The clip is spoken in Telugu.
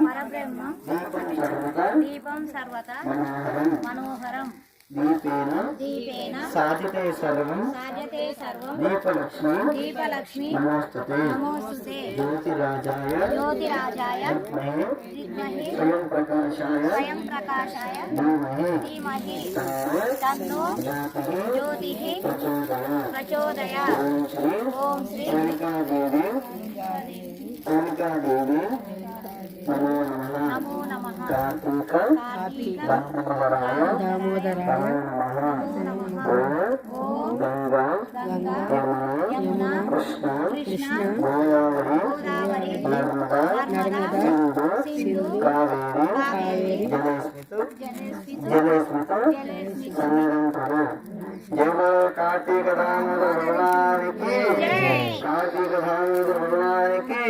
పరబ్రహ్మం దీపం సర్వత మనోహరం దీపేన సాధ్యతే సర్వం దీపలక్ష్మి నమోస్తుతే జ్యోతిరాజాయ విద్మహే స్వయం ప్రకాశాయ ధీమహి తన్నో జ్యోతిః ప్రచోదయాత్. ఓం శ్రీ కాళికాదేవి నమో నమః. కార్తీక దామోదరాయ నమః. ఓం గంగా యమునా కృష్ణ గోదావరి నర్మదా సింధు కావేరి జలస్మిత సన్నిరంతరం. జయ కార్తీక దామోదర భగవానికి. కార్తీక దామోదర భగవానికి.